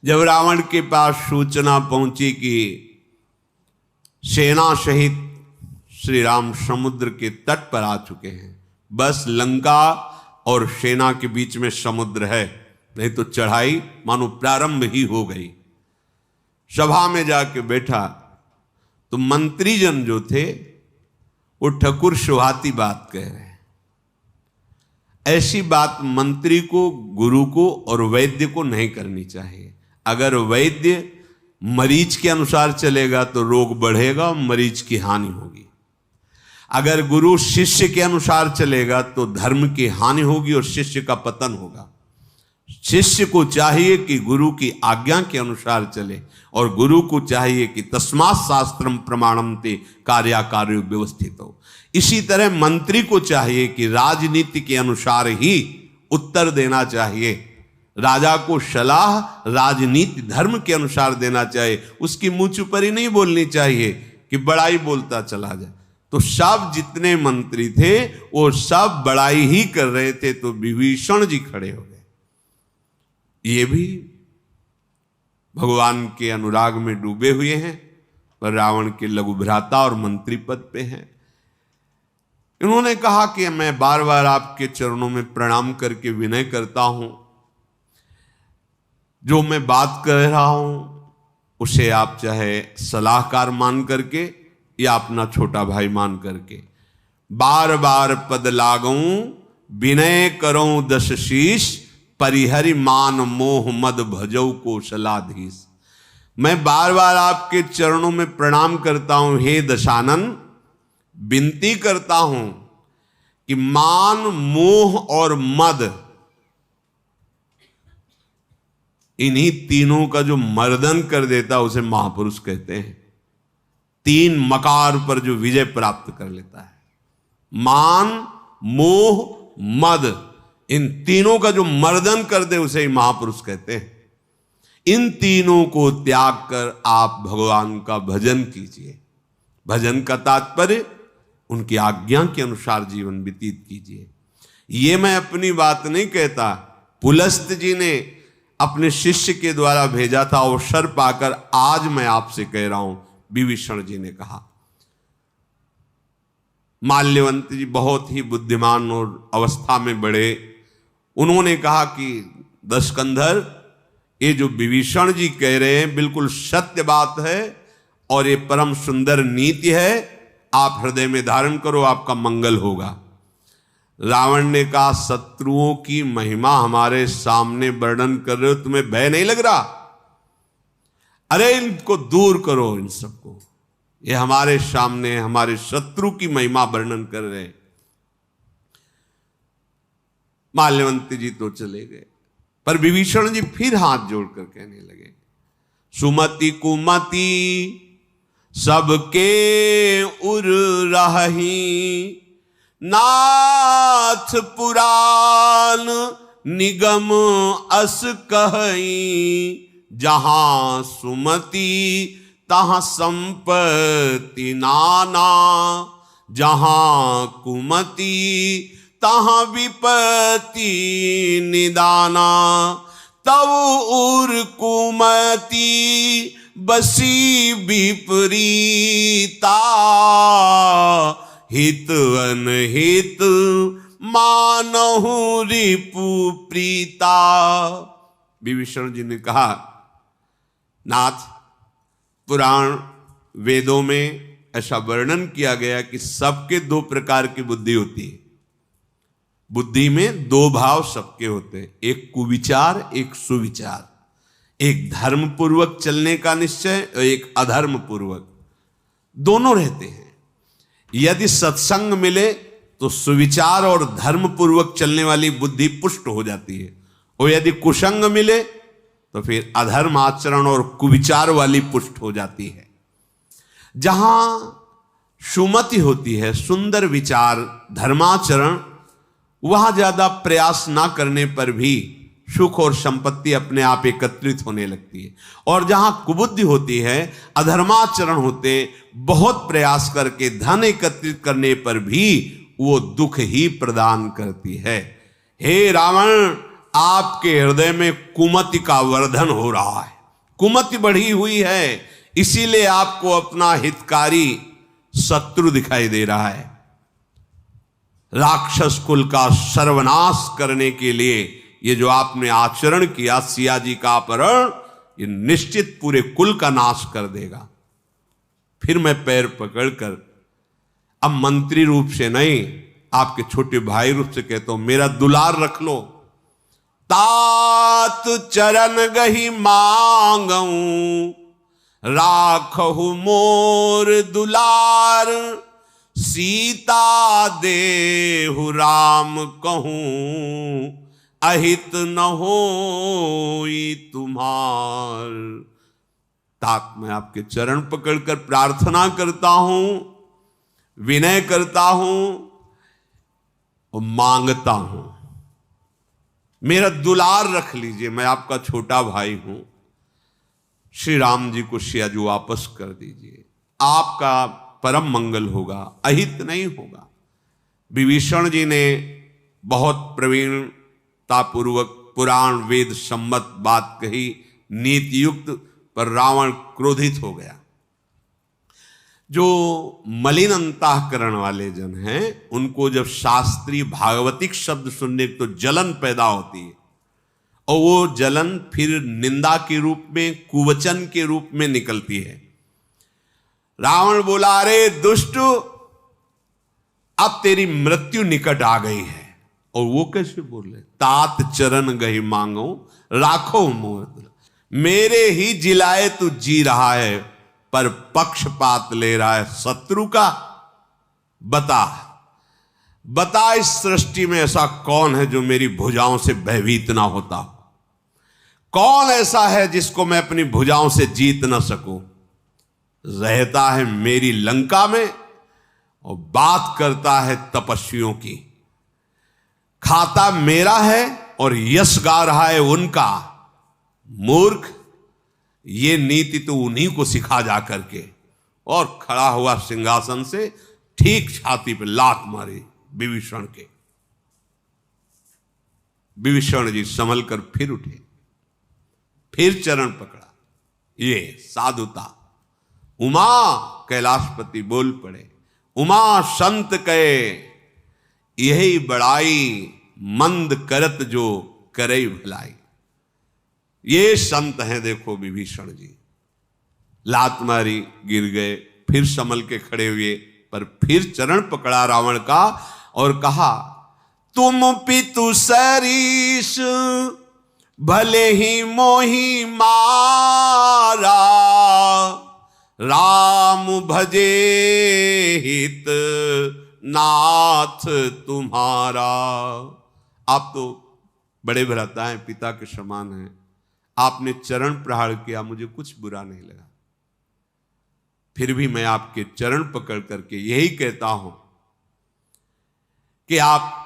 जब रावण के पास सूचना पहुंची कि सेना सहित श्री राम समुद्र के तट पर आ चुके हैं, बस लंका और सेना के बीच में समुद्र है, नहीं तो चढ़ाई मानो प्रारंभ ही हो गई। सभा में जाके बैठा तो मंत्रीजन जो थे वो ठकुर सुहाती बात कह रहे हैं। ऐसी बात मंत्री को, गुरु को और वैद्य को नहीं करनी चाहिए। अगर वैद्य मरीज के अनुसार चलेगा तो रोग बढ़ेगा और मरीज की हानि होगी। अगर गुरु शिष्य के अनुसार चलेगा तो धर्म की हानि होगी और शिष्य का पतन होगा। शिष्य को चाहिए कि गुरु की आज्ञा के अनुसार चले और गुरु को चाहिए कि तस्मात् शास्त्रम प्रमाणम ते कार्याकार्यो व्यवस्थित हो। इसी तरह मंत्री को चाहिए कि राजनीति के अनुसार ही उत्तर देना चाहिए। राजा को सलाह राजनीति धर्म के अनुसार देना चाहिए, उसकी मुंह चुपरी नहीं बोलनी चाहिए कि बड़ाई बोलता चला जाए। तो सब जितने मंत्री थे वो सब बड़ाई ही कर रहे थे, तो विभीषण जी खड़े हो गए। ये भी भगवान के अनुराग में डूबे हुए हैं, पर रावण के लघु भ्राता और मंत्री पद पे हैं। इन्होंने कहा कि मैं बार बार आपके चरणों में प्रणाम करके विनय करता हूं, जो मैं बात कर रहा हूं उसे आप चाहे सलाहकार मान करके या अपना छोटा भाई मान करके, बार बार पद लागूं विनय करूं दश शीश, परिहरि मान मोह मद भजौ कौशलाधीश। मैं बार बार आपके चरणों में प्रणाम करता हूं हे दशानन, विनती करता हूं कि मान, मोह और मद, इन्हीं तीनों का जो मर्दन कर देता उसे महापुरुष कहते हैं। तीन मकार पर जो विजय प्राप्त कर लेता है, मान, मोह, मद, इन तीनों का जो मर्दन कर दे उसे ही महापुरुष कहते हैं। इन तीनों को त्याग कर आप भगवान का भजन कीजिए। भजन का तात्पर्य उनकी आज्ञा के अनुसार जीवन व्यतीत कीजिए। ये मैं अपनी बात नहीं कहता, पुलस्त जी ने अपने शिष्य के द्वारा भेजा था, अवसर पाकर आज मैं आपसे कह रहा हूं, विभीषण जी ने कहा। माल्यवंत जी बहुत ही बुद्धिमान और अवस्था में बड़े, उन्होंने कहा कि दशकंधर, ये जो विभीषण जी कह रहे हैं बिल्कुल सत्य बात है और ये परम सुंदर नीति है, आप हृदय में धारण करो, आपका मंगल होगा। रावण ने कहा, शत्रुओं की महिमा हमारे सामने वर्णन कर रहे हो, तुम्हें भय नहीं लग रहा? अरे इनको दूर करो, इन सबको, ये हमारे सामने हमारे शत्रु की महिमा वर्णन कर रहे हैं। माल्यवंत जी तो चले गए, पर विभीषण जी फिर हाथ जोड़कर कहने लगे, सुमति कुमति सबके उर रही, नाथ पुराण निगम अस कहीं, जहां सुमति तहां संपत्ति नाना, जहां कुमति तहां विपत्ति निदाना, तब उर कुमति बसी विपरीता, हित अनहित मानहु रिपु प्रीता। विभीषण जी ने कहा, नाथ, पुराण वेदों में ऐसा वर्णन किया गया कि सबके दो प्रकार की बुद्धि होती है। बुद्धि में दो भाव सबके होते हैं, एक कुविचार, एक सुविचार। एक धर्म पूर्वक चलने का निश्चय और एक अधर्म पूर्वक, दोनों रहते हैं। यदि सत्संग मिले तो सुविचार और धर्म पूर्वक चलने वाली बुद्धि पुष्ट हो जाती है, और यदि कुसंग मिले तो फिर अधर्म आचरण और कुविचार वाली पुष्ट हो जाती है। जहां सुमति होती है, सुंदर विचार, धर्माचरण, वहां ज्यादा प्रयास ना करने पर भी सुख और संपत्ति अपने आप एकत्रित होने लगती है। और जहां कुबुद्धि होती है, अधर्माचरण होते, बहुत प्रयास करके धन एकत्रित करने पर भी वो दुख ही प्रदान करती है। हे रावण, आपके हृदय में कुमति का वर्धन हो रहा है, कुमति बढ़ी हुई है, इसीलिए आपको अपना हितकारी शत्रु दिखाई दे रहा है। राक्षस कुल का सर्वनाश करने के लिए ये जो आपने आचरण किया, सिया जी का अपहरण, ये निश्चित पूरे कुल का नाश कर देगा। फिर मैं पैर पकड़कर अब मंत्री रूप से नहीं, आपके छोटे भाई रूप से कहता हूं, मेरा दुलार रख लो। तात चरण गही मांगऊं, राखहु मोर दुलार, सीता देहु राम कहूं, अहित न होई तुम्हार। तात मैं आपके चरण पकड़कर प्रार्थना करता हूं, विनय करता हूं और मांगता हूं, मेरा दुलार रख लीजिए, मैं आपका छोटा भाई हूं। श्री राम जी को सिया जी वापस कर दीजिए, आपका परम मंगल होगा, अहित नहीं होगा। विभीषण जी ने बहुत प्रवीणतापूर्वक पुराण वेद सम्मत बात कही, नीति युक्त, पर रावण क्रोधित हो गया। जो मलिन अंतःकरण वाले जन हैं, उनको जब शास्त्रीय भागवतिक शब्द सुनने तो जलन पैदा होती है, और वो जलन फिर निंदा के रूप में, कुवचन के रूप में निकलती है। रावण बोला, अरे दुष्ट, अब तेरी मृत्यु निकट आ गई है। और वो कैसे बोले, तात चरण गही मांगो, राखो मोर, मेरे ही जिलाए तू जी रहा है, पर पक्षपात ले रहा है शत्रु का। बता इस सृष्टि में ऐसा कौन है जो मेरी भुजाओं से भयभीत ना होता? कौन ऐसा है जिसको मैं अपनी भुजाओं से जीत ना सकूं? रहता है मेरी लंका में और बात करता है तपस्वियों की, खाता मेरा है और यश गा रहा है उनका। मूर्ख, ये नीति तो उन्हीं को सिखा जा करके। और खड़ा हुआ सिंहासन से ठीक छाती पे लात मारी विभीषण के। विभीषण जी संभल कर फिर उठे, फिर चरण पकड़ा। ये साधुता। उमा कैलाशपति बोल पड़े, उमा संत कहे यही बड़ाई, मंद करत जो करे भलाई। ये संत हैं, देखो विभीषण जी। लात मारी, गिर गए, फिर संभल के खड़े हुए, पर फिर चरण पकड़ा रावण का और कहा, तुम पितु सरीस भले ही मोही मारा, राम भजे हित नाथ तुम्हारा। आप तो बड़े भ्राता हैं, पिता के समान हैं, आपने चरण प्रहार किया, मुझे कुछ बुरा नहीं लगा। फिर भी मैं आपके चरण पकड़ करके यही कहता हूं कि आप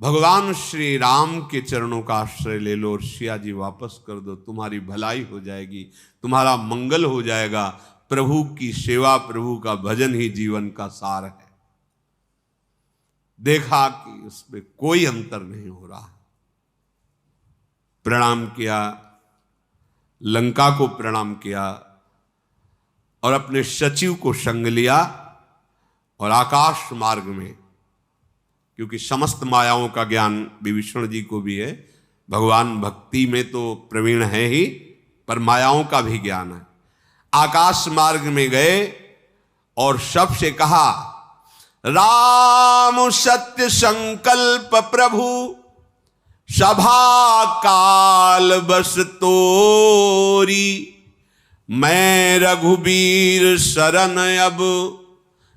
भगवान श्री राम के चरणों का आश्रय ले लो और सिया जी वापस कर दो, तुम्हारी भलाई हो जाएगी, तुम्हारा मंगल हो जाएगा। प्रभु की सेवा, प्रभु का भजन ही जीवन का सार है। देखा कि उसमें कोई अंतर नहीं हो रहा। प्रणाम किया, लंका को प्रणाम किया और अपने सचिव को संग लिया और आकाश मार्ग में, क्योंकि समस्त मायाओं का ज्ञान विभीषण जी को भी है, भगवान भक्ति में तो प्रवीण है ही, पर मायाओं का भी ज्ञान है। आकाश मार्ग में गए और सबसे कहा, राम सत्य संकल्प प्रभु, सभा काल बस तोरी, मैं रघुबीर शरण अब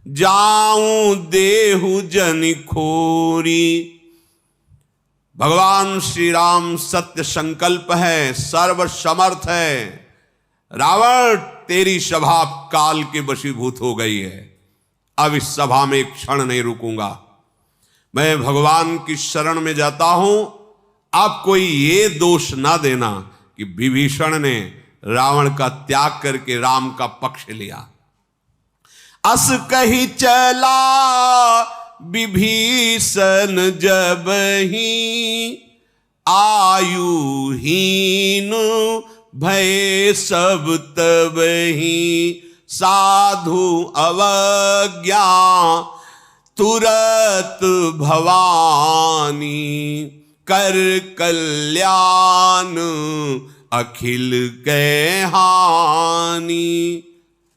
जाऊं देहु जन खोरी। भगवान श्री राम सत्य संकल्प है, सर्व समर्थ है। रावण, तेरी सभा काल के वशीभूत हो गई है, अब इस सभा में एक क्षण नहीं रुकूंगा। मैं भगवान की शरण में जाता हूं। आप कोई ये दोष ना देना कि विभीषण ने रावण का त्याग करके राम का पक्ष लिया। अस कही चला विभीषण जब ही, आयुहीन भय सब तब ही, साधु अवज्ञा तुरत भवानी, कर कल्याण अखिल के हानि।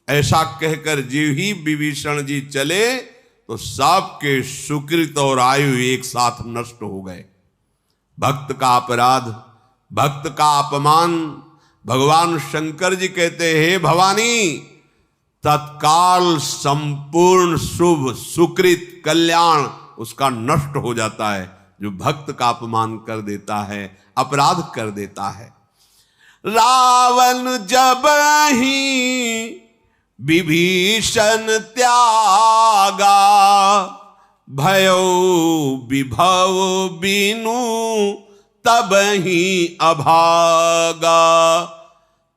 ऐसा कहकर जीव ही विभीषण जी चले तो सबके सुकृत और आयु एक साथ नष्ट हो गए। भक्त का अपराध, भक्त का अपमान, भगवान शंकर जी कहते हैं भवानी, तत्काल संपूर्ण शुभ सुकृत कल्याण उसका नष्ट हो जाता है जो भक्त का अपमान कर देता है, अपराध कर देता है। रावण जब ही विभीषण त्यागा, भयो विभव बिनु तब ही अभागा,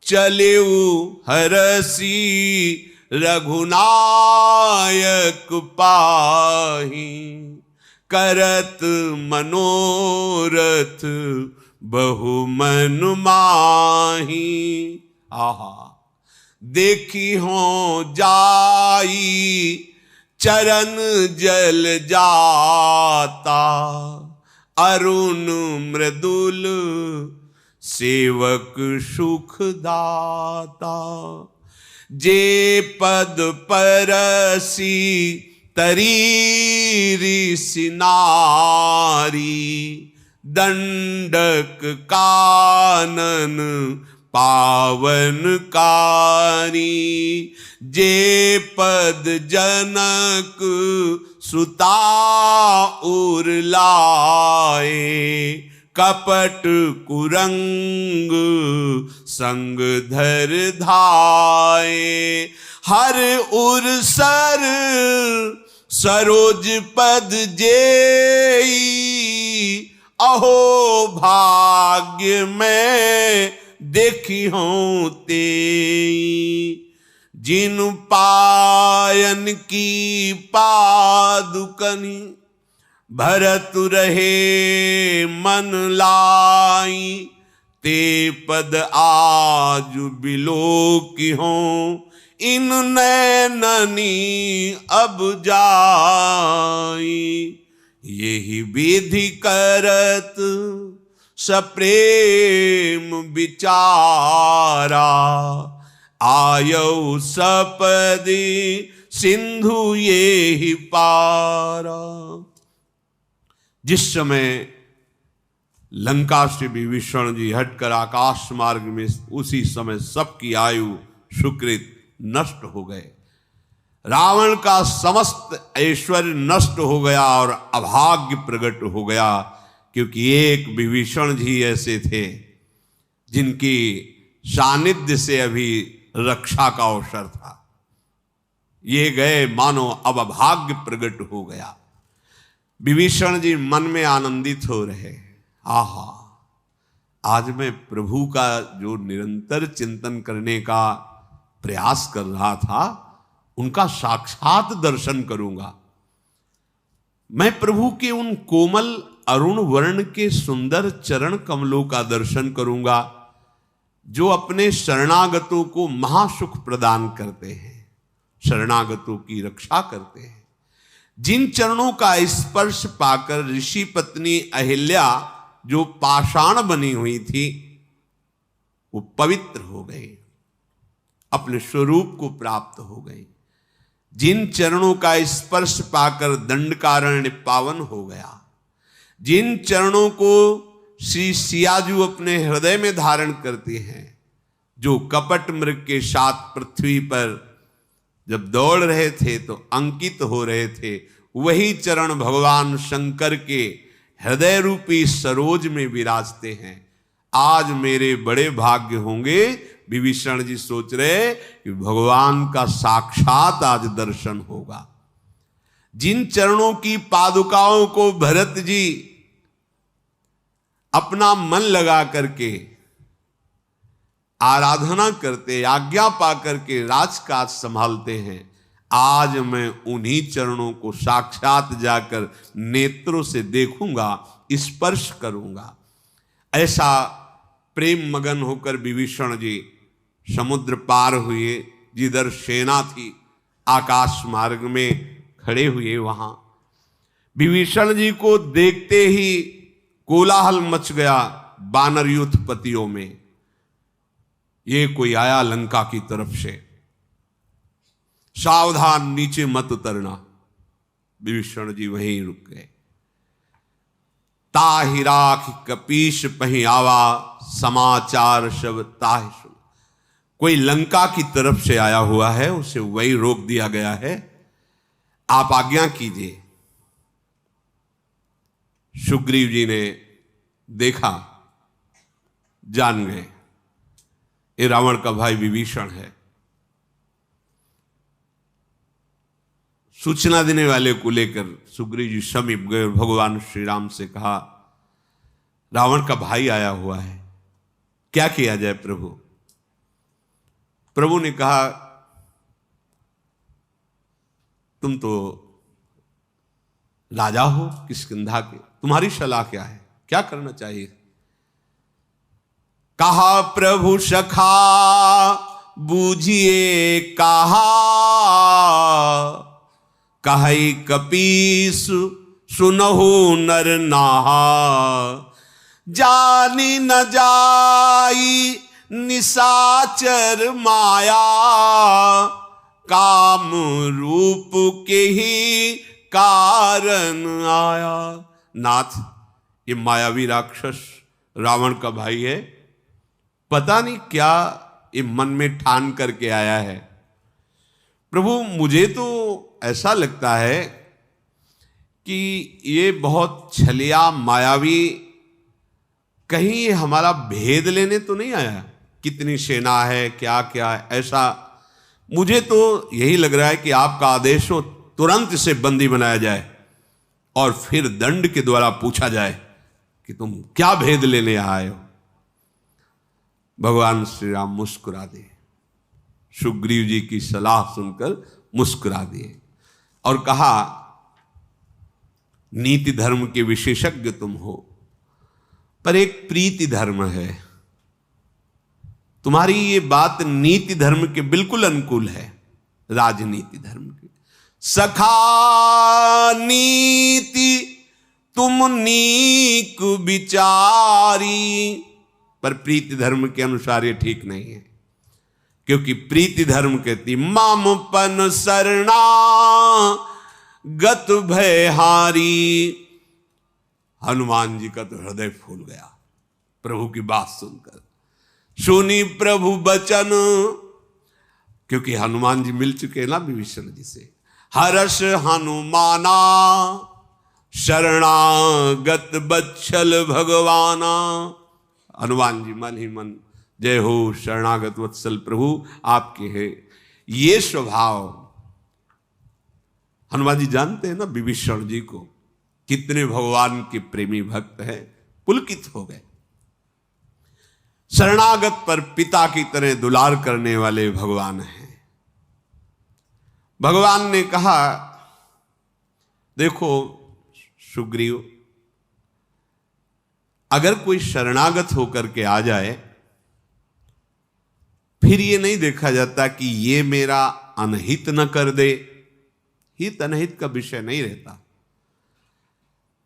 चलेऊ हरसी रघुनायक पाही, करत मनोरथ बहु मन माही। आहा, देखी हो जाई चरण जल जाता, अरुण मृदुल सेवक सुख दाता, जे पद परसी तरीरी सिनारी, दंडक कानन पावनकारी, जे पद जनक सुता उरलाए, कपट कुरंग संग धर धाये, हर उर सर सरोज पद जेई, अहो भाग्य में देखी हूं तेई, जिन पायन की पादुकनी, भरत रहे मन लाई, ते पद आज बिलो की हों, इन नैननी अब जाई, यही विधि करत सप्रेम विचारा, आयो सपदि सिंधु ये ही पारा। जिस समय लंका से विभीषण जी हटकर आकाश मार्ग में, उसी समय सबकी आयु सुकृत नष्ट हो गए। रावण का समस्त ऐश्वर्य नष्ट हो गया और अभाग्य प्रकट हो गया, क्योंकि एक विभीषण जी ऐसे थे जिनकी सानिध्य से अभी रक्षा का अवसर था। ये गए, मानो अब अभाग्य प्रकट हो गया। विभीषण जी मन में आनंदित हो रहे, आहा, आज मैं प्रभु का जो निरंतर चिंतन करने का प्रयास कर रहा था, उनका साक्षात दर्शन करूंगा। मैं प्रभु के उन कोमल अरुण वर्ण के सुंदर चरण कमलों का दर्शन करूंगा, जो अपने शरणागतों को महासुख प्रदान करते हैं, शरणागतों की रक्षा करते हैं। जिन चरणों का स्पर्श पाकर ऋषि पत्नी अहिल्या, जो पाषाण बनी हुई थी, वो पवित्र हो गई, अपने स्वरूप को प्राप्त हो गई। जिन चरणों का स्पर्श पाकर दंडकारण्य पावन हो गया, जिन चरणों को श्री सियाजू अपने हृदय में धारण करते हैं, जो कपट मृग के साथ पृथ्वी पर जब दौड़ रहे थे तो अंकित हो रहे थे, वही चरण भगवान शंकर के हृदय रूपी सरोज में विराजते हैं। आज मेरे बड़े भाग्य होंगे, विभीषण जी सोच रहे कि भगवान का साक्षात आज दर्शन होगा। जिन चरणों की पादुकाओं को भरत जी अपना मन लगा करके आराधना करते, आज्ञा पा करके राजकाज संभालते हैं, आज मैं उन्हीं चरणों को साक्षात जाकर नेत्रों से देखूंगा, स्पर्श करूंगा। ऐसा प्रेम मगन होकर विभीषण जी समुद्र पार हुए। जिधर सेना थी आकाश मार्ग में खड़े हुए, वहां विभीषण जी को देखते ही कोलाहल मच गया वानर युद्धपतियों में। ये कोई आया लंका की तरफ से, सावधान नीचे मत उतरना। विभीषण जी वहीं रुक गए। ताहि राख कपीश पही आवा, समाचार सब ताहि सुन। कोई लंका की तरफ से आया हुआ है, उसे वही रोक दिया गया है, आप आज्ञा कीजिए। सुग्रीव जी ने देखा, जान गए ये रावण का भाई विभीषण है। सूचना देने वाले को लेकर सुग्रीव जी समीप गए और भगवान श्री राम से कहा, रावण का भाई आया हुआ है, क्या किया जाए प्रभु? प्रभु ने कहा, तुम तो राजा हो किष्किंधा के, तुम्हारी सलाह क्या है, क्या करना चाहिए? कहा प्रभु सखा बूझिए कहा, कहई कपीस सुनहु नर नाहा। जानी न जाई निशाचर माया, काम रूप के ही कारण आया। नाथ, ये मायावी राक्षस रावण का भाई है, पता नहीं क्या ये मन में ठान करके आया है। प्रभु, मुझे तो ऐसा लगता है कि ये बहुत छलिया मायावी, कहीं ये हमारा भेद लेने तो नहीं आया, कितनी सेना है, क्या क्या है, ऐसा मुझे तो यही लग रहा है कि आपका आदेश हो तुरंत इसे बंदी बनाया जाए और फिर दंड के द्वारा पूछा जाए कि तुम क्या भेद लेने आए हो। भगवान श्री राम मुस्कुरा दिए, सुग्रीव जी की सलाह सुनकर मुस्कुरा दिए और कहा, नीति धर्म के विशेषज्ञ तुम हो, पर एक प्रीति धर्म है। तुम्हारी ये बात नीति धर्म के बिल्कुल अनुकूल है, राजनीति धर्म के। सखा नीति तुम नीक विचारी, पर प्रीति धर्म के अनुसार ये ठीक नहीं है, क्योंकि प्रीति धर्म कहती मामपन शरणा गत भयहारी। हनुमान जी का तो हृदय फूल गया प्रभु की बात सुनकर। सुनी प्रभु बचन, क्योंकि हनुमान जी मिल चुके ना विभीषण जी से। हर्ष हनुमाना शरणागत बच्छल भगवाना। हनुमान जी मन ही मन, जय हो शरणागत वत्सल प्रभु आपके है। ये स्वभाव हनुमान जी जानते हैं ना विभीषण जी को, कितने भगवान के प्रेमी भक्त हैं, पुलकित हो गए। शरणागत पर पिता की तरह दुलार करने वाले भगवान हैं। भगवान ने कहा, देखो सुग्रीव, अगर कोई शरणागत होकर के आ जाए, फिर ये नहीं देखा जाता कि ये मेरा अनहित न कर दे। हित अनहित का विषय नहीं रहता।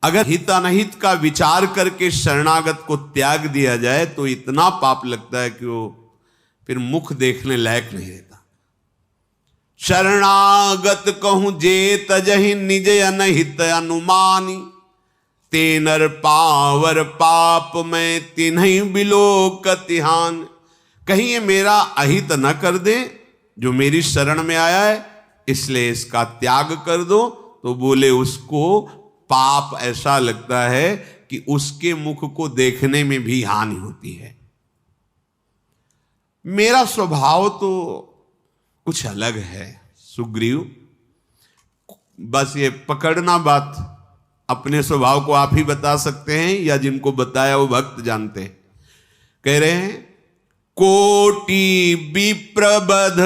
अगर हित अनहित का विचार करके शरणागत को त्याग दिया जाए तो इतना पाप लगता है कि वो फिर मुख देखने लायक नहीं रहता। शरणागत कहूं जे तजहि निज अनहित अनुमानी, ते नर पावर पाप में तिन्हि बिलोकतिहान। कहीं ये मेरा अहित न कर दे, जो मेरी शरण में आया है, इसलिए इसका त्याग कर दो। तो बोले, उसको पाप ऐसा लगता है कि उसके मुख को देखने में भी हानि होती है। मेरा स्वभाव तो कुछ अलग है सुग्रीव, बस ये पकड़ना बात। अपने स्वभाव को आप ही बता सकते हैं या जिनको बताया वो भक्त जानते हैं। कह रहे हैं, कोटि विप्रबध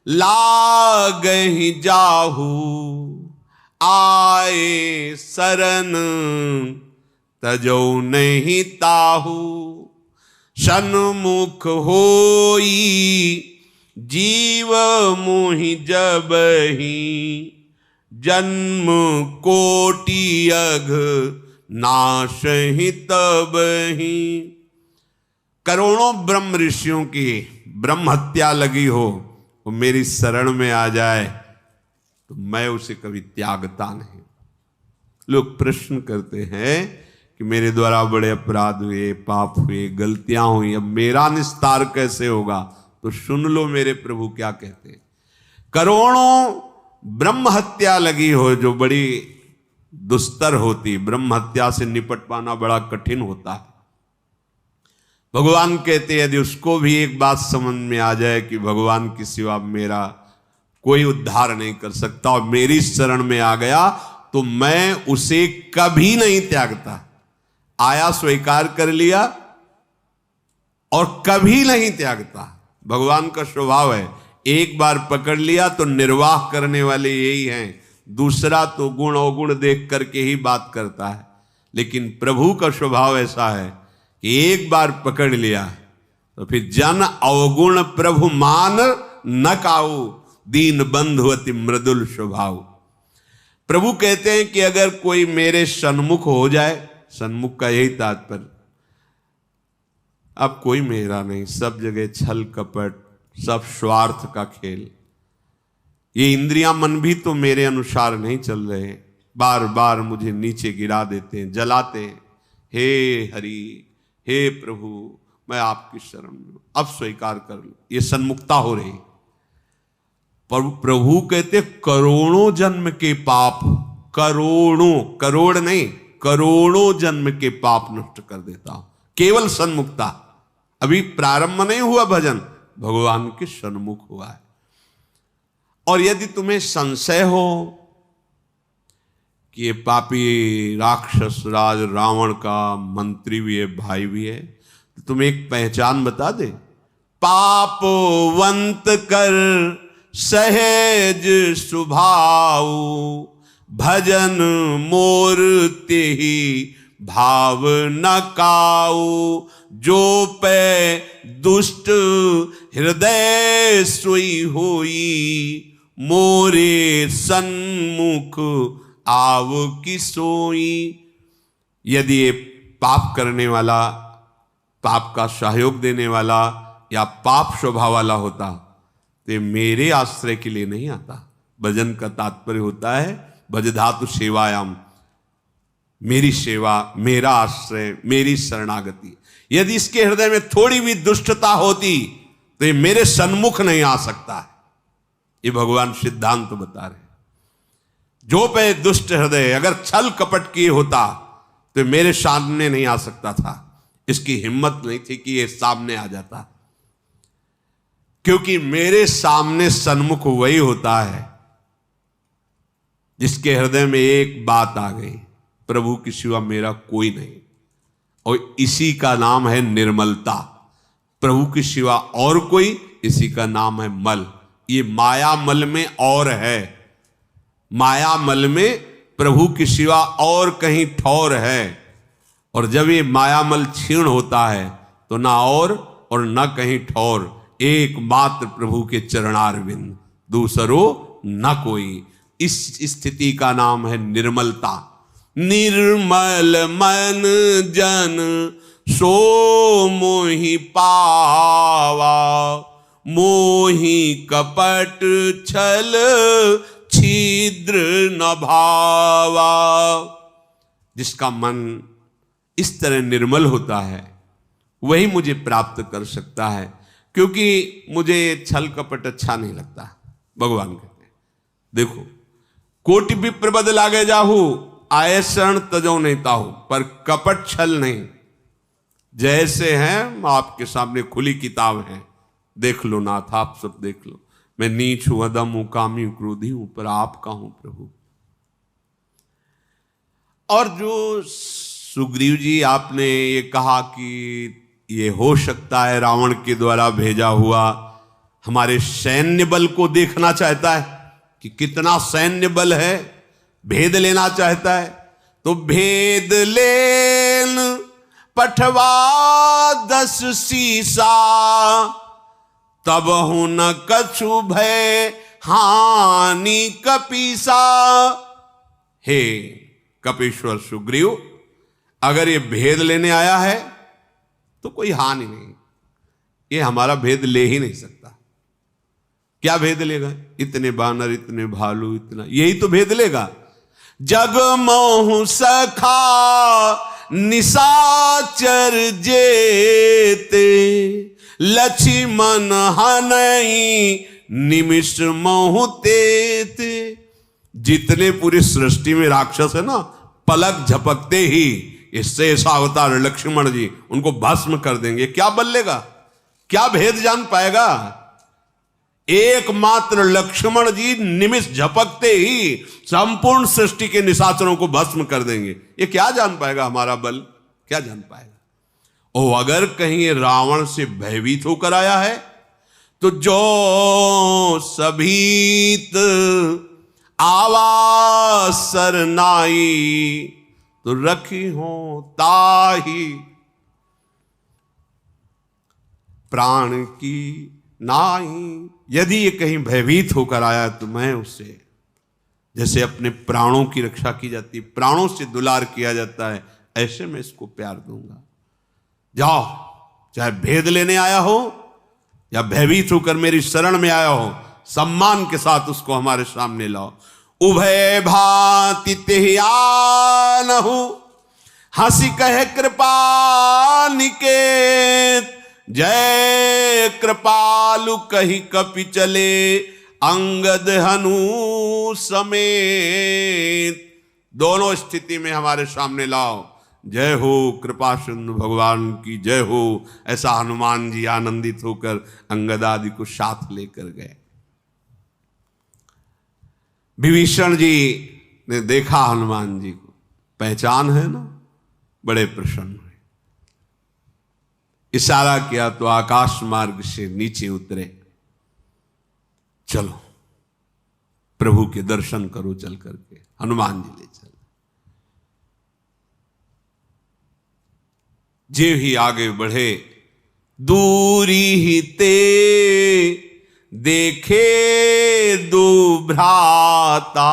लागहि जाहू, आए शरण तजौ नहीं ताहू, सन्मुख होई जीव मोहि जबहि, जन्म कोटि अघ नाशहि तबहि। करोड़ों ब्रह्म ऋषियों की ब्रह्म हत्या लगी हो, वो मेरी शरण में आ जाए तो मैं उसे कभी त्यागता नहीं। लोग प्रश्न करते हैं कि मेरे द्वारा बड़े अपराध हुए, पाप हुए, गलतियां हुई, अब मेरा निस्तार कैसे होगा? तो सुन लो मेरे प्रभु क्या कहते हैं। करोड़ों ब्रह्म हत्या लगी हो जो बड़ी दुस्तर होती, ब्रह्म हत्या से निपट पाना बड़ा कठिन होता है। भगवान कहते हैं यदि उसको भी एक बात समझ में आ जाए कि भगवान के सिवा मेरा कोई उद्धार नहीं कर सकता और मेरी शरण में आ गया तो मैं उसे कभी नहीं त्यागता। आया स्वीकार कर लिया और कभी नहीं त्यागता। भगवान का स्वभाव है, एक बार पकड़ लिया तो निर्वाह करने वाले यही हैं, दूसरा तो गुण अवगुण देख करके ही बात करता है। लेकिन प्रभु का स्वभाव ऐसा है कि एक बार पकड़ लिया तो फिर जन अवगुण प्रभु मान न काऊ, दीन बंधु अति मृदुल स्वभाव। प्रभु कहते हैं कि अगर कोई मेरे सन्मुख हो जाए, सन्मुख का यही तात्पर्य, अब कोई मेरा नहीं, सब जगह छल कपट, सब स्वार्थ का खेल, ये इंद्रियां मन भी तो मेरे अनुसार नहीं चल रहे, बार बार मुझे नीचे गिरा देते हैं, जलाते हैं। हे हरि, हे प्रभु, मैं आपकी शरण में हूं, अब स्वीकार कर लो। ये सन्मुखता हो रही। पर प्रभु कहते करोड़ों जन्म के पाप, करोड़ों, करोड़ नहीं, करोड़ों जन्म के पाप नष्ट कर देता हूं, केवल सन्मुखता। अभी प्रारंभ नहीं हुआ भजन, भगवान के सन्मुख हुआ है। और यदि तुम्हें संशय हो कि ये पापी राक्षस राज रावण का मंत्री भी है, भाई भी है, तो तुम्हें एक पहचान बता दे। पापवंत कर सहज सुभाव, भजन मोर तेहि भाव न काऊ, जो पे दुष्ट हृदय सोई होई, मोरे सन्मुख आव की सोई। यदि ये पाप करने वाला, पाप का सहयोग देने वाला या पाप स्वभाव वाला होता तो ये मेरे आश्रय के लिए नहीं आता। भजन का तात्पर्य होता है भजधातु सेवायाम, मेरी सेवा, मेरा आश्रय, मेरी शरणागति। यदि इसके हृदय में थोड़ी भी दुष्टता होती तो ये मेरे सन्मुख नहीं आ सकता है। ये भगवान सिद्धांत बता रहे। जो पे दुष्ट हृदय अगर छल कपट किए होता तो मेरे सामने नहीं आ सकता था। इसकी हिम्मत नहीं थी कि ये सामने आ जाता, क्योंकि मेरे सामने सन्मुख वही होता है जिसके हृदय में एक बात आ गई, प्रभु के सिवा मेरा कोई नहीं, और इसी का नाम है निर्मलता। प्रभु के सिवा और कोई, इसी का नाम है मल। ये माया मल में और है, माया मल में प्रभु के सिवा और कहीं ठौर है। और जब ये मायामल क्षीण होता है तो ना और ना कहीं ठौर, एकमात्र प्रभु के चरणारविंद, दूसरो न कोई। इस स्थिति का नाम है निर्मलता। निर्मल मन जन सो मोहि पावा, मोहि कपट छल छिद्र न भावा। जिसका मन इस तरह निर्मल होता है वही मुझे प्राप्त कर सकता है, क्योंकि मुझे छल कपट अच्छा नहीं लगता। भगवान कहते हैं देखो, कोटि विप्र बद लागे जाहू, आए शरण तजो नहीं ताहू, पर कपट छल नहीं। जैसे हैं आपके सामने खुली किताब है, देख लो नाथ, आप सब देख लो। मैं नीच हूं, अदम हूं, कामी हूं, क्रोधी हूं, पर आपका हूं प्रभु। और जो सुग्रीव जी, आपने ये कहा कि ये हो सकता है रावण के द्वारा भेजा हुआ हमारे सैन्य बल को देखना चाहता है कि कितना सैन्य बल है, भेद लेना चाहता है। तो भेद लेन पठवा 10 सीसा, तब हूं न कछु भय हानि कपीसा। हे कपीश्वर सुग्रीव, अगर ये भेद लेने आया है तो कोई हानि नहीं, ये हमारा भेद ले ही नहीं सकता। क्या भेद लेगा? इतने बानर, इतने भालू, इतना, यही तो भेद लेगा। जग मोहु सखा निशाचर जेते, लक्ष्मण हनई निमिष मोहु तेते। जितने पूरी सृष्टि में राक्षस है ना, पलक झपकते ही इससे ऐसा अवतार लक्ष्मण जी उनको भस्म कर देंगे। क्या बल लेगा? क्या भेद जान पाएगा? एकमात्र लक्ष्मण जी निमिष झपकते ही संपूर्ण सृष्टि के निशाचरों को भस्म कर देंगे। ये क्या जान पाएगा हमारा बल? क्या जान पाएगा? और अगर कहीं रावण से भयभीत होकर आया है तो जो सभीत आवा सरनाई, तो रखी हो ताही प्राण की नाई। यदि ये कहीं भयभीत होकर आया तो मैं उससे, जैसे अपने प्राणों की रक्षा की जाती, प्राणों से दुलार किया जाता है, ऐसे मैं इसको प्यार दूंगा। जाओ, चाहे भेद लेने आया हो या भयभीत होकर मेरी शरण में आया हो, सम्मान के साथ उसको हमारे सामने लाओ। उभय भांति तिहियानहु, हंसी कहे कृपा निकेत। जय कृपालु कही कपि चले, अंगद हनु समेत। दोनों स्थिति में हमारे सामने लाओ। जय हो कृपा सिंधु भगवान की जय हो। ऐसा हनुमान जी आनंदित होकर अंगद आदि को साथ लेकर गए। विभीषण जी ने देखा हनुमान जी को, पहचान है ना, बड़े प्रसन्न हुए। इशारा किया तो आकाश मार्ग से नीचे उतरे। चलो प्रभु के दर्शन करो चल करके। हनुमान जी ले चल। जे ही आगे बढ़े, दूरी ही ते देखे दो भ्राता,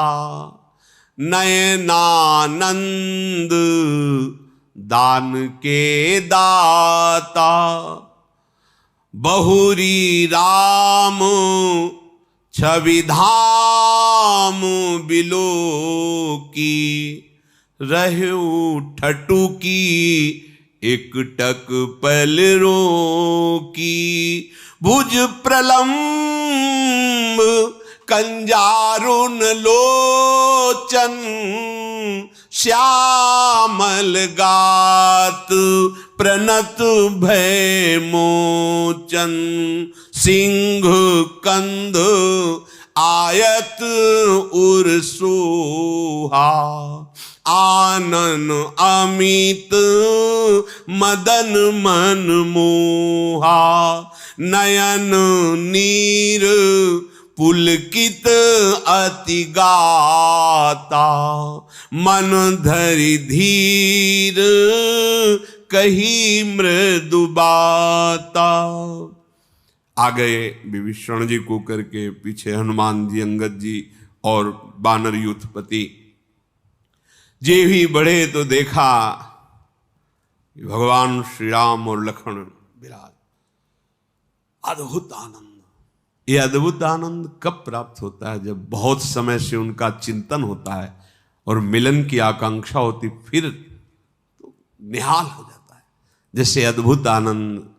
नयनानंद दान के दाता। बहुरी राम छवि धाम बिलो की, रहु ठटू की एकटक पलरो की। भुज प्रलंब कंजारुन लोचन, श्यामल गात प्रणत भय मोचन। सिंह कंध आयत उर सोहा, आनन अमित मदन मन मोहा। नयन नीर पुलकित अति गाता, मन धरि धीर कही मृदु बाता। आ गए विभीषण जी को करके, पीछे हनुमान जी, अंगद जी और बानर यूथपति। जे भी बढ़े तो देखा भगवान श्री राम और लक्ष्मण विराज। अद्भुत आनंद। ये अद्भुत आनंद कब प्राप्त होता है? जब बहुत समय से उनका चिंतन होता है और मिलन की आकांक्षा होती, फिर तो निहाल हो जाता है। जैसे अद्भुत आनंद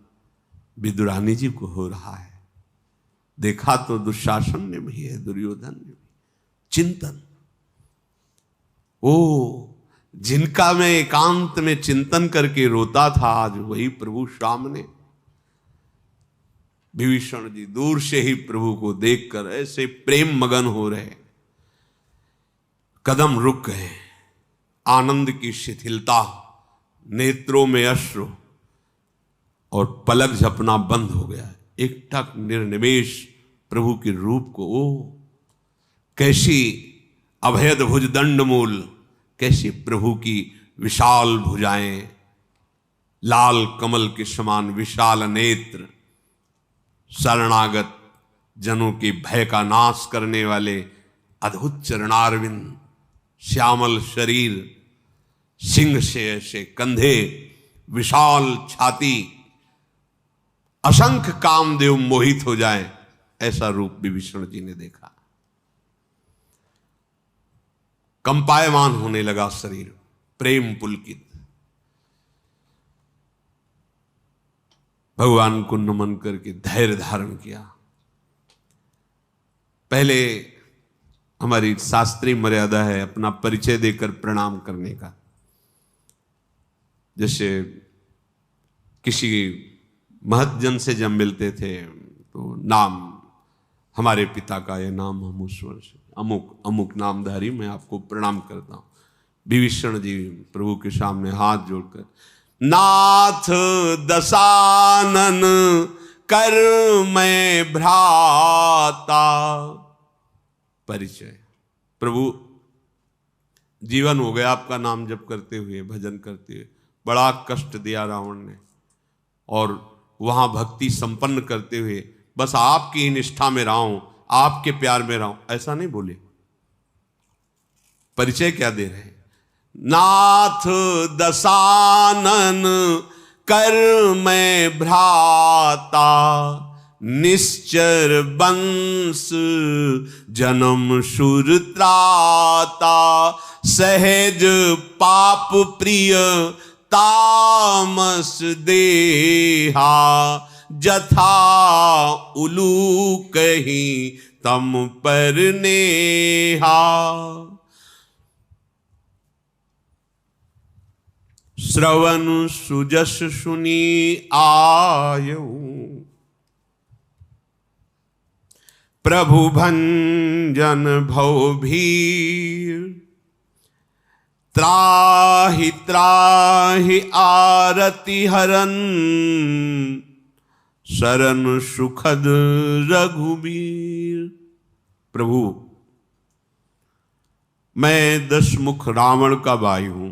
विदुरानी जी को हो रहा है। देखा तो दुशासन ने भी है, दुर्योधन ने भी। चिंतन, ओ जिनका मैं एकांत में चिंतन करके रोता था, आज वही प्रभु सामने। विभीषण जी दूर से ही प्रभु को देखकर ऐसे प्रेम मगन हो रहे, कदम रुक गए। आनंद की शिथिलता, नेत्रों में अश्रु और पलक झपना बंद हो गया। एकटक निर्निमेष प्रभु के रूप को, ओ कैसी अभेद भुज दंड मूल, कैसे प्रभु की विशाल भुजाएं, लाल कमल के समान विशाल नेत्र, शरणागत जनों के भय का नाश करने वाले अद्भुत चरणारविंद, श्यामल शरीर, सिंह से ऐसे कंधे, विशाल छाती, असंख्य कामदेव मोहित हो जाएं, ऐसा रूप विभीषण जी ने देखा। कंपायमान होने लगा शरीर, प्रेम पुलकित। भगवान को नमन करके धैर्य धारण किया। पहले हमारी शास्त्रीय मर्यादा है अपना परिचय देकर प्रणाम करने का। जैसे किसी महतजन से जब मिलते थे तो नाम, हमारे पिता का यह नाम हम उस वर्ष अमुक अमुक नामधारी, मैं आपको प्रणाम करता हूं। विभीषण जी प्रभु के सामने हाथ जोड़कर, नाथ दशानन कर मैं भ्राता। परिचय, प्रभु जीवन हो गया आपका नाम जप करते हुए, भजन करते हुए, बड़ा कष्ट दिया रावण ने, और वहां भक्ति संपन्न करते हुए बस आपकी निष्ठा में रहा हूं, आपके प्यार में रहा हूं, ऐसा नहीं बोले। परिचय क्या दे रहे हैं? नाथ दशानन कर मैं भ्राता, निश्चर वंश जन्म सुर त्राता, सहज पाप प्रिय तामस देहा, जथा उलूक ही तम पर नेहा। श्रवण सुजस सुनी आयऊ, प्रभु भंजन भव भीर, त्राहि त्राहि आरति हरन, शरण सुखद रघुबीर। प्रभु, मैं दशमुख रावण का भाई हूं।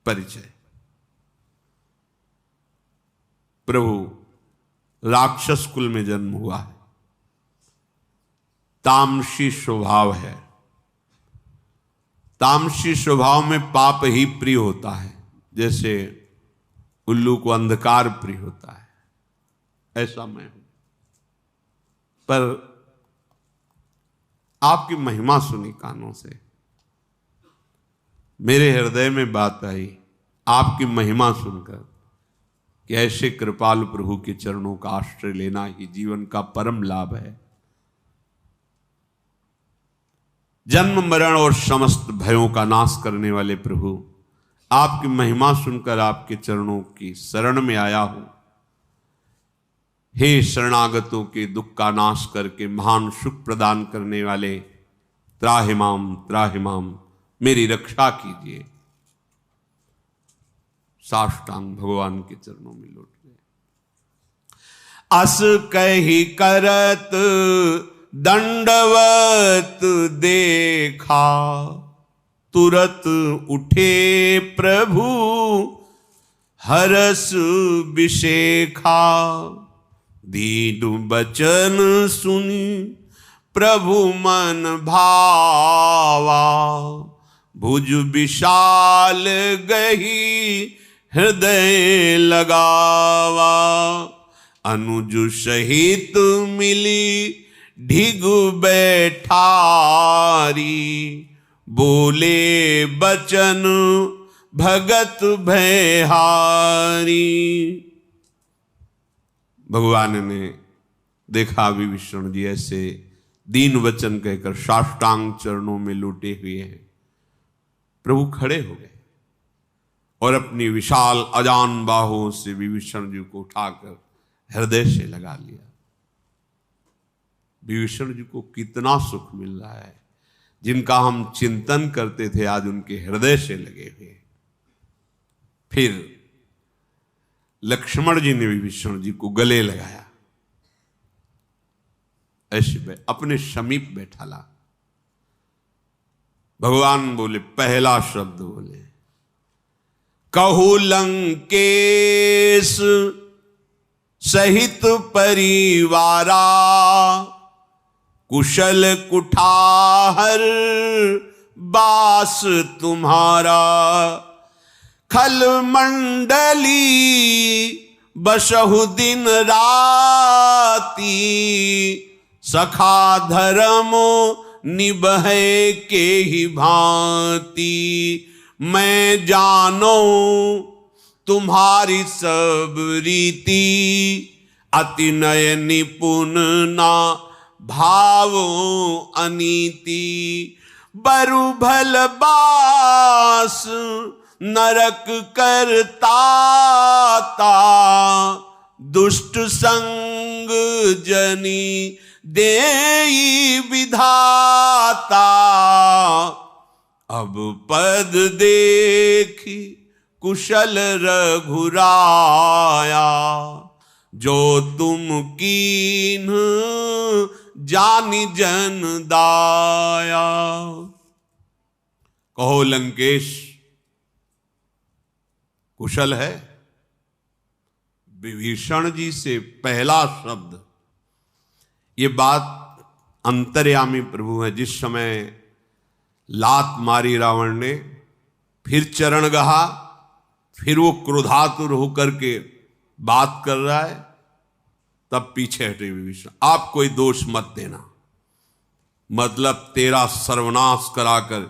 परिचय, प्रभु राक्षस कुल में जन्म हुआ है, तामसी स्वभाव है। तामसी स्वभाव में पाप ही प्रिय होता है, जैसे उल्लू को अंधकार प्रिय होता है, ऐसा मैं हूं। पर आपकी महिमा सुनी कानों से, मेरे हृदय में बात आई आपकी महिमा सुनकर कि ऐसे कृपालु प्रभु के चरणों का आश्रय लेना ही जीवन का परम लाभ है। जन्म मरण और समस्त भयों का नाश करने वाले प्रभु, आपकी महिमा सुनकर आपके चरणों की शरण में आया हूं। हे शरणागतों के दुख का नाश करके महान सुख प्रदान करने वाले, त्राहि माम, मेरी रक्षा कीजिए। साष्टांग भगवान के चरणों में लौट गए। अस कही करत दंडवत देखा, तुरत उठे प्रभु हरस विशेखा। दीन बचन सुनी प्रभु मन भावा, भुज विशाल गही हृदय लगावा। अनुज सहित मिली ढिगु बैठारी, बोले बचन भगत भयहारी। भगवान ने देखा विभीषण जी ऐसे दीन वचन कहकर साष्टांग चरणों में लौटे हुए हैं। प्रभु खड़े हो गए और अपनी विशाल अजान बाहों से विभीषण जी को उठाकर हृदय से लगा लिया। विभीषण जी को कितना सुख मिल रहा है, जिनका हम चिंतन करते थे आज उनके हृदय से लगे हुए। फिर लक्ष्मण जी ने विभीषण जी को गले लगाया, ऐसे अपने समीप बैठाला। भगवान बोले, पहला शब्द बोले, कहु लंकेश सहित परिवारा, कुशल कुठार बास तुम्हारा, खल मंडली बसहु दिन राती, सखा धर्म निभय के ही भांति, मैं जानो तुम्हारी सब रीति, अति नय निपुण ना भावो अनीति, बरु भल बास नरक करता, दुष्ट संग जनी देई विधाता, अब पद देखी कुशल रघुराया, जो तुम कीन जानि जन दाया। कहो लंकेश कुशल है। विभीषण जी से पहला शब्द, ये बात अंतर्यामी प्रभु है। जिस समय लात मारी रावण ने, फिर चरण गहा, फिर वो क्रोधातुर होकर के बात कर रहा है, तब पीछे हटे विभीषण। आप कोई दोष मत देना, मतलब तेरा सर्वनाश कराकर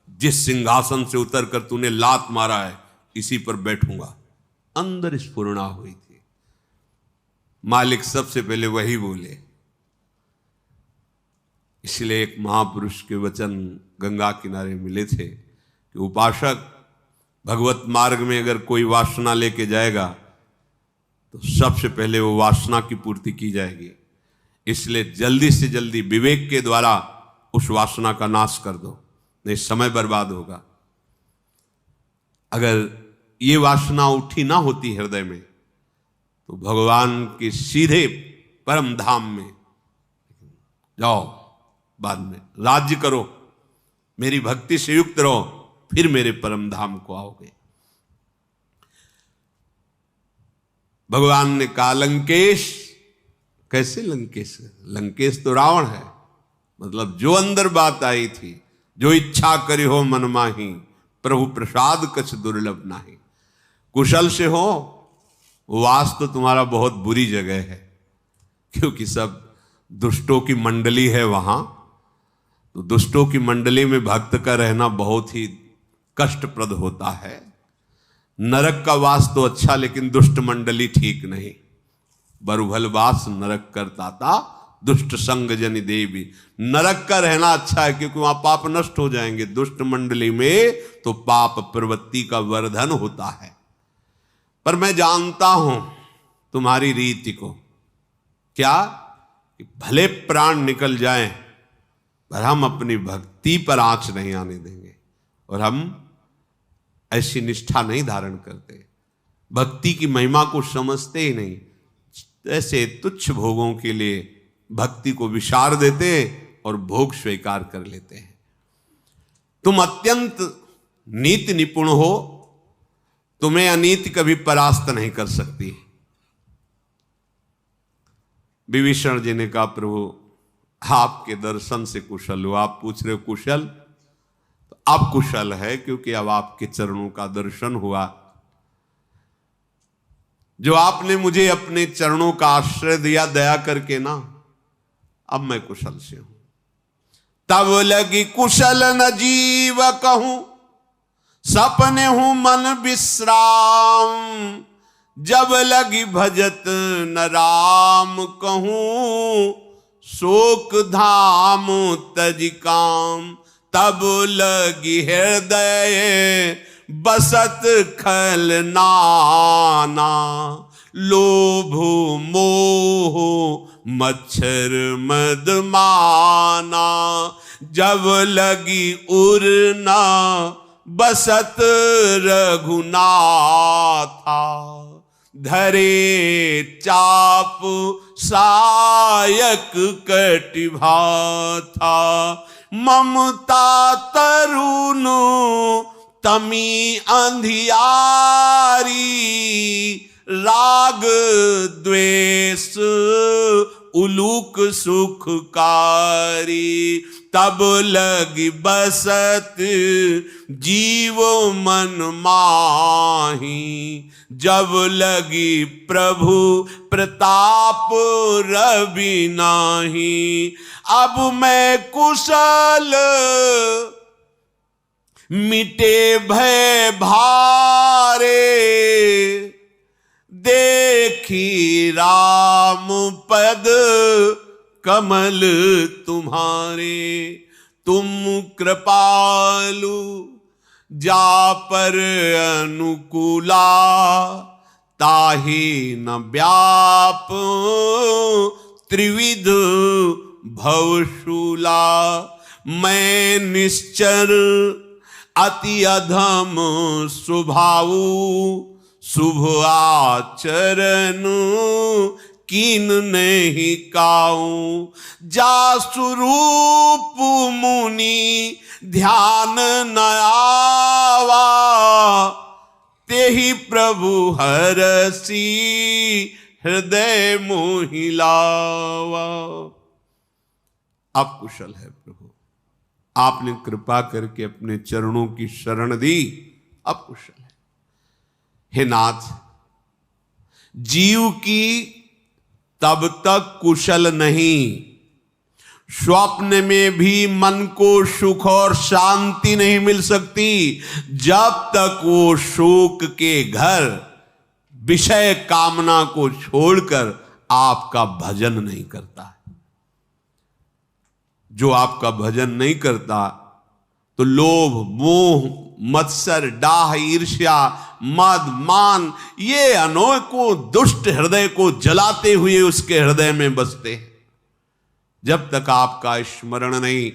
जिस सिंहासन से उतरकर तूने लात मारा है, इसी पर बैठूंगा। अंदर स्फुरणा हुई थी। मालिक सबसे पहले वही बोले। इसलिए एक महापुरुष के वचन गंगा किनारे मिले थे कि उपासक भगवत मार्ग में अगर कोई वासना लेके जाएगा तो सबसे पहले वो वासना की पूर्ति की जाएगी। इसलिए जल्दी से जल्दी विवेक के द्वारा उस वासना का नाश कर दो, नहीं समय बर्बाद होगा। अगर ये वासना उठी ना होती हृदय में तो भगवान के सीधे परम धाम में जाओ, बाद में राज्य करो, मेरी भक्ति से युक्त रहो, फिर मेरे परम धाम को आओगे। भगवान ने कहा लंकेश। कैसे लंकेश? लंकेश तो रावण है। मतलब जो अंदर बात आई थी, जो इच्छा करी हो मन माही, प्रभु प्रसाद कछ दुर्लभ नाही। कुशल से हो, वास तो तुम्हारा बहुत बुरी जगह है, क्योंकि सब दुष्टों की मंडली है वहां। तो दुष्टों की मंडली में भक्त का रहना बहुत ही कष्टप्रद होता है। नरक का वास तो अच्छा, लेकिन दुष्ट मंडली ठीक नहीं। बरुभल वास नरक करता था, दुष्ट संग जनि देवी। नरक का रहना अच्छा है, क्योंकि वहां पाप नष्ट हो जाएंगे। दुष्ट मंडली में तो पाप प्रवृत्ति का वर्धन होता है। पर मैं जानता हूं तुम्हारी रीति को, क्या कि भले प्राण निकल जाएं, पर हम अपनी भक्ति पर आंच नहीं आने देंगे। और हम ऐसी निष्ठा नहीं धारण करते, भक्ति की महिमा को समझते ही नहीं। ऐसे तुच्छ भोगों के लिए भक्ति को विसार देते और भोग स्वीकार कर लेते हैं। तुम अत्यंत नीति निपुण हो, तुम्हें अनीति कभी परास्त नहीं कर सकती। विभीषण जी ने कहा प्रभु आपके दर्शन से कुशल हो। आप पूछ रहे हो कुशल, तो अब कुशल है, क्योंकि अब आपके चरणों का दर्शन हुआ। जो आपने मुझे अपने चरणों का आश्रय दिया दया करके ना, अब मैं कुशल से हूं। तब लगी कुशल न जीव कहूं, सपने हूं मन विश्राम। जब लगी भजत न राम कहूं, शोक धाम तज काम। तब लगी हृदय बसत खल नाना। लोभ मोह मच्छर मदमाना। जब लगी उड़ना बसत रघुनाथा। धरे चाप सायक कटिभा था। ममता तरुण तमी अंधियारी, राग द्वेष उलूक सुखकारी, तब लगी बसत जीव मन माही, जब लगी प्रभु प्रताप रवि नाही। अब मैं कुशल मिटे भय भारे, देखी राम पद कमल तुम्हारे, तुम कृपालु जा पर अनुकूला, ताहि न व्याप त्रिविध भवशूला। मैं निश्चर अति अधम स्वभावु, शुभ आचरण कीन नहीं काऊं। जासु रूप मुनि ध्यान न आवा, तेहि प्रभु हरसी हृदय मोहिलावा। आप कुशल है प्रभु, आपने कृपा करके अपने चरणों की शरण दी, अब कुशल है। हे नाथ, जीव की तब तक कुशल नहीं, स्वप्न में भी मन को सुख और शांति नहीं मिल सकती, जब तक वो शोक के घर विषय कामना को छोड़कर आपका भजन नहीं करता है। जो आपका भजन नहीं करता तो लोभ, मोह, मत्सर, डाह, ईर्ष्या, मद, मान, ये अनेकों दुष्ट हृदय को जलाते हुए उसके हृदय में बसते हैं। जब तक आपका स्मरण नहीं,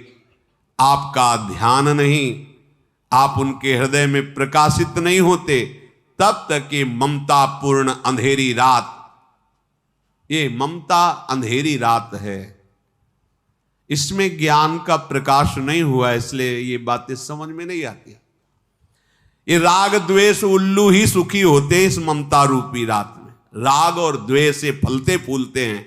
आपका ध्यान नहीं, आप उनके हृदय में प्रकाशित नहीं होते, तब तक ये ममता पूर्ण अंधेरी रात, ये ममता अंधेरी रात है, इसमें ज्ञान का प्रकाश नहीं हुआ, इसलिए ये बातें समझ में नहीं आती। ये राग द्वेष उल्लू ही सुखी होते हैं इस ममता रूपी रात में। राग और द्वेष से फलते फूलते हैं।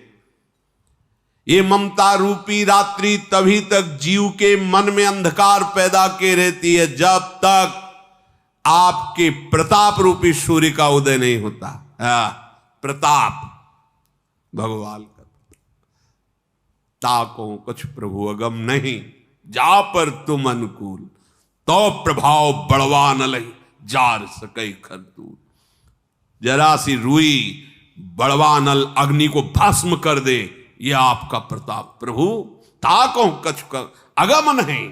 ये ममता रूपी रात्रि तभी तक जीव के मन में अंधकार पैदा के रहती है, जब तक आपके प्रताप रूपी सूर्य का उदय नहीं होता। प्रताप भगवान का, ताको कुछ प्रभु अगम नहीं, जा पर तुम अनुकूल, तो प्रभाव बड़वा न लही, जार सके खरतूत। जरा सी रुई बड़वा नल अग्नि को भस्म कर दे, यह आपका प्रताप प्रभु। ताको कछ कर अगम नहीं,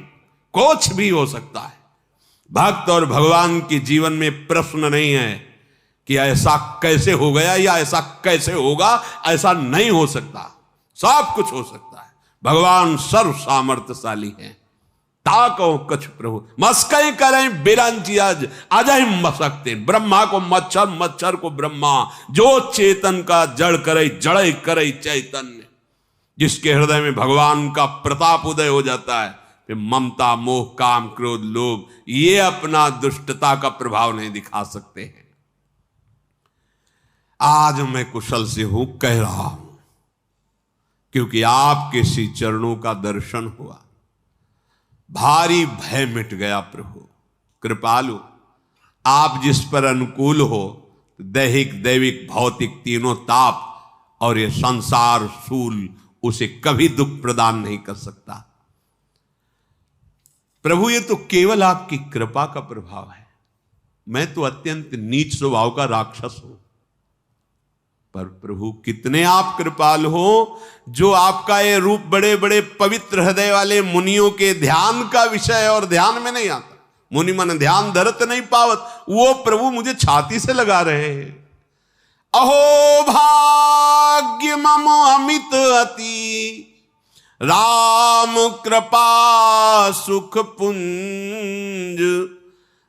कुछ भी हो सकता है। भक्त और भगवान के जीवन में प्रश्न नहीं है कि ऐसा कैसे हो गया या ऐसा कैसे होगा, ऐसा नहीं हो सकता, सब कुछ हो सकता है। भगवान सर्व सामर्थ्यशाली है। ताको कछ प्रभु मस्कई करें बिरंची अजय मसकते, ब्रह्मा को मच्छर, मच्छर को ब्रह्मा, जो चेतन का जड़ करे जड़ करे चैतन्य। जिसके हृदय में भगवान का प्रताप उदय हो जाता है, फिर ममता, मोह, काम, क्रोध, लोभ ये अपना दुष्टता का प्रभाव नहीं दिखा सकते हैं। आज मैं कुशल से हूं कह रहा हूं, क्योंकि आपके श्री चरणों का दर्शन हुआ, भारी भय मिट गया। प्रभु कृपालु, आप जिस पर अनुकूल हो, दैहिक, दैविक, भौतिक तीनों ताप और ये संसार शूल उसे कभी दुख प्रदान नहीं कर सकता। प्रभु ये तो केवल आपकी कृपा का प्रभाव है। मैं तो अत्यंत नीच स्वभाव का राक्षस हूं, पर प्रभु कितने आप कृपाल हो, जो आपका ये रूप बड़े बड़े पवित्र हृदय वाले मुनियों के ध्यान का विषय और ध्यान में नहीं आता। मुनि मन ध्यान धरत नहीं पावत, वो प्रभु मुझे छाती से लगा रहे हैं। अहो भाग्य मम अमित अति, राम कृपा सुख पुंज,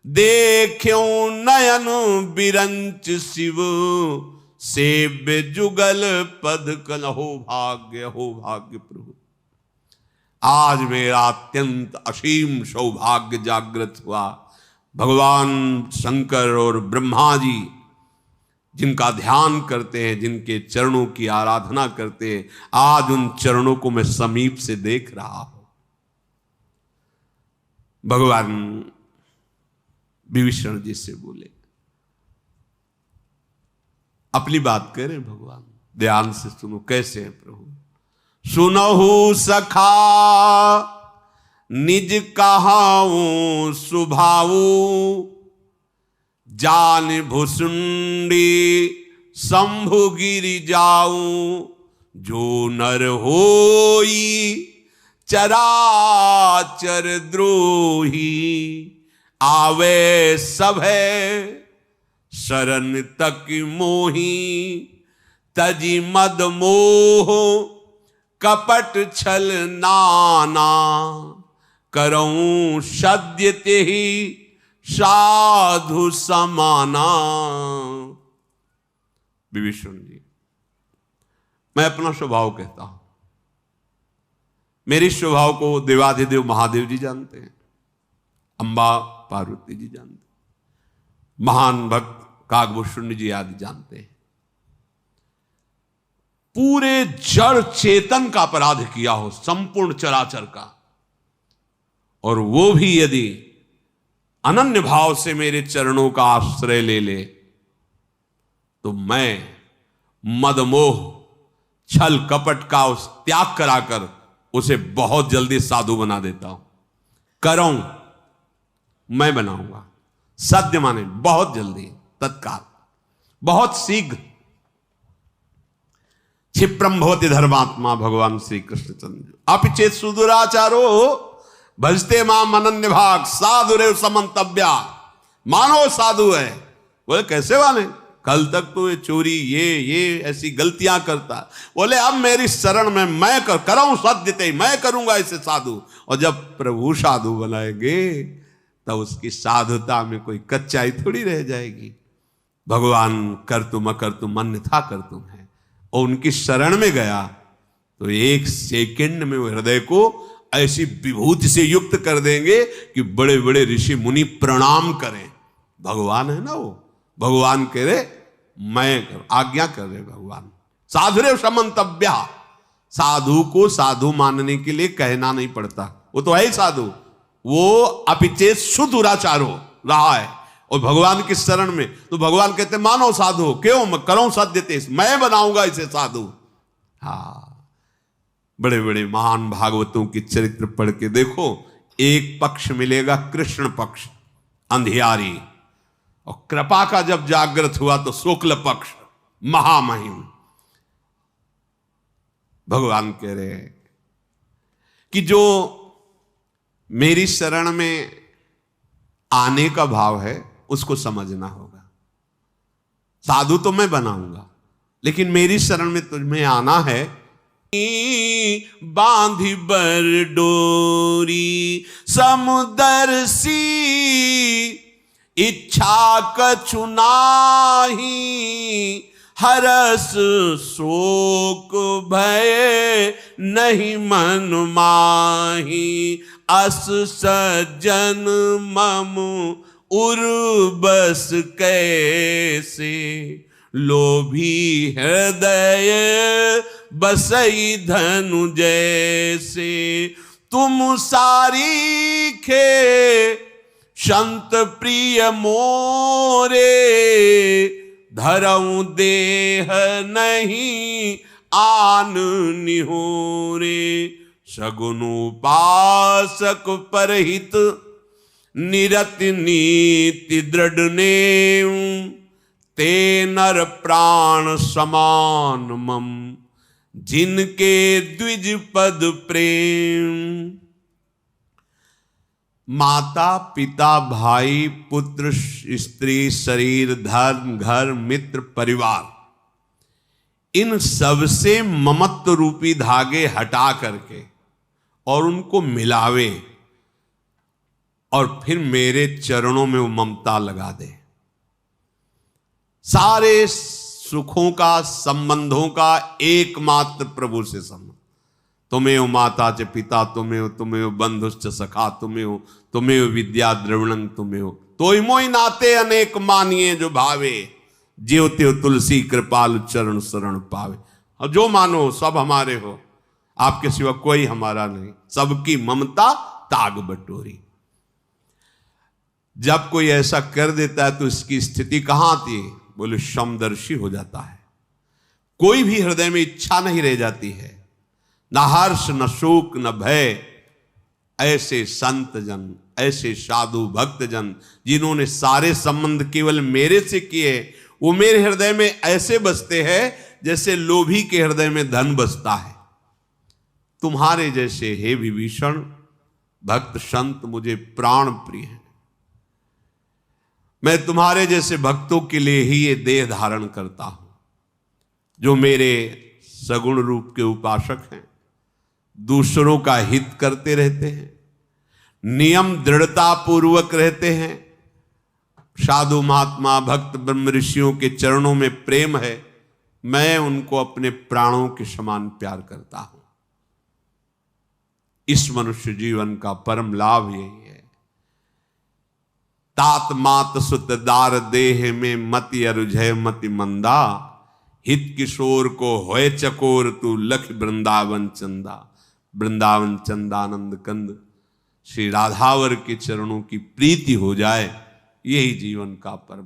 देख्यो नयन बिरंच शिव, सेव्य जुगल पद कल। हो भाग्य प्रभु, आज मेरा अत्यंत असीम सौभाग्य जागृत हुआ। भगवान शंकर और ब्रह्मा जी जिनका ध्यान करते हैं, जिनके चरणों की आराधना करते हैं, आज उन चरणों को मैं समीप से देख रहा हूं। भगवान विभीषण जी से बोले, अपनी बात करें भगवान, ध्यान से सुनो। कैसे हैं प्रभु? सुनहु सखा निज कहाऊं सुभाऊ, जान भुसुंडी शंभु गिरि जाऊं, जो नर होई चराचर द्रोही, आवे सभे शरण तक मोही, तजी मद मोह कपट छल नाना, करऊं सद्य तेहि साधु समाना। विभीषण जी, मैं अपना स्वभाव कहता हूं। मेरे स्वभाव को देवाधिदेव महादेव जी जानते हैं, अंबा पार्वती जी जानते हैं, महान भक्त कागभूषण जी आदि जानते हैं। पूरे जड़ चेतन का अपराध किया हो, संपूर्ण चराचर का, और वो भी यदि अनन्य भाव से मेरे चरणों का आश्रय ले ले, तो मैं मदमोह छल कपट का उस त्याग कराकर उसे बहुत जल्दी साधु बना देता हूं। करूं मैं बनाऊंगा, सद्य माने बहुत जल्दी, तत्काल, बहुत शीघ्र। क्षिप्रम भवति धर्मात्मा, भगवान श्री कृष्णचंद्र। अपिचेत सुदुराचारो भजते माम अनन्य भाग, साधुरेव समन्तव्या। मानो साधु है। बोले कैसे वाले? कल तक तो ये चोरी ये ऐसी गलतियां करता। बोले अब मेरी शरण में मैं कराऊं सद्यते, मैं करूंगा इसे साधु। और जब प्रभु साधु बनाएंगे तब उसकी साधुता में कोई कच्चाई थोड़ी रह जाएगी। भगवान कर तुम अकर तुम अन्यथा कर तुम है, और उनकी शरण में गया तो एक सेकंड में वो हृदय को ऐसी विभूति से युक्त कर देंगे कि बड़े बड़े ऋषि मुनि प्रणाम करें। भगवान है ना वो, भगवान कह रहे मैं आज्ञा कर रहे भगवान। साधुरेव समन्तव्या, साधु को साधु मानने के लिए कहना नहीं पड़ता, वो तो है ही साधु। वो अपिचेत सुदुराचारो रहा है और भगवान की शरण में, तो भगवान कहते मानो साधु, क्यों मैं करूं सद्यते, मैं बनाऊंगा इसे साधु। हाँ, बड़े बड़े महान भागवतों की चरित्र पढ़ के देखो, एक पक्ष मिलेगा कृष्ण पक्ष अंधियारी, और कृपा का जब जागृत हुआ तो शुक्ल पक्ष महामहिम। भगवान कह रहे हैं कि जो मेरी शरण में आने का भाव है उसको समझना होगा। साधु तो मैं बनाऊंगा, लेकिन मेरी शरण में तुझमें आना है। बांधी बर डोरी समुदर सी, इच्छा कछु नाही, हरस शोक भय नहीं मन माही, अस सज्जन मम उर्बस कैसे, लोभी हृदय बसई धनु जैसे, तुम सारी खे संत प्रिय मोरे, धरऊं देह नहीं आन निहोरे, सगुन उपासक परहित निरति नीति दृढ़ नेम, ते नर प्राण समान मम, जिनके द्विज पद प्रेम। माता पिता भाई पुत्र स्त्री शरीर धर्म घर मित्र परिवार, इन सबसे ममत्व रूपी धागे हटा करके और उनको मिलावे, और फिर मेरे चरणों में वो ममता लगा दे। सारे सुखों का संबंधों का एकमात्र प्रभु से संबंध, तुमेव माता च पिता तुमेव बंधुश्च सखा तुमेव विद्या द्रविणं तुमेव तोय मोय नाते अनेक मानिए जो भावे ज्यो त्यो तुलसी कृपाल चरण शरण पावे। और जो मानो सब हमारे हो, आपके सिवा कोई हमारा नहीं, सबकी ममता ताग बटोरी। जब कोई ऐसा कर देता है तो इसकी स्थिति कहां आती है? बोले समदर्शी हो जाता है। कोई भी हृदय में इच्छा नहीं रह जाती है, न हर्ष न शोक न भय। ऐसे संत जन, ऐसे साधु भक्त जन जिन्होंने सारे संबंध केवल मेरे से किए, वो मेरे हृदय में ऐसे बसते हैं जैसे लोभी के हृदय में धन बसता है। तुम्हारे जैसे हे विभीषण भक्त संत मुझे प्राण प्रिय हैं। मैं तुम्हारे जैसे भक्तों के लिए ही ये देह धारण करता हूं, जो मेरे सगुण रूप के उपासक हैं, दूसरों का हित करते रहते हैं, नियम दृढ़ता पूर्वक रहते हैं, साधु महात्मा भक्त ब्रह्म ऋषियों के चरणों में प्रेम है। मैं उनको अपने प्राणों के समान प्यार करता हूं। इस मनुष्य जीवन का परम लाभ यही है। तात मात सुत दार देह में मति अरुझय मति मंदा, हित किशोर को होए चकोर तू लख वृंदावन चंदा। वृंदावन चंदानंद कंद श्री राधावर के चरणों की प्रीति हो जाए, यही जीवन का परम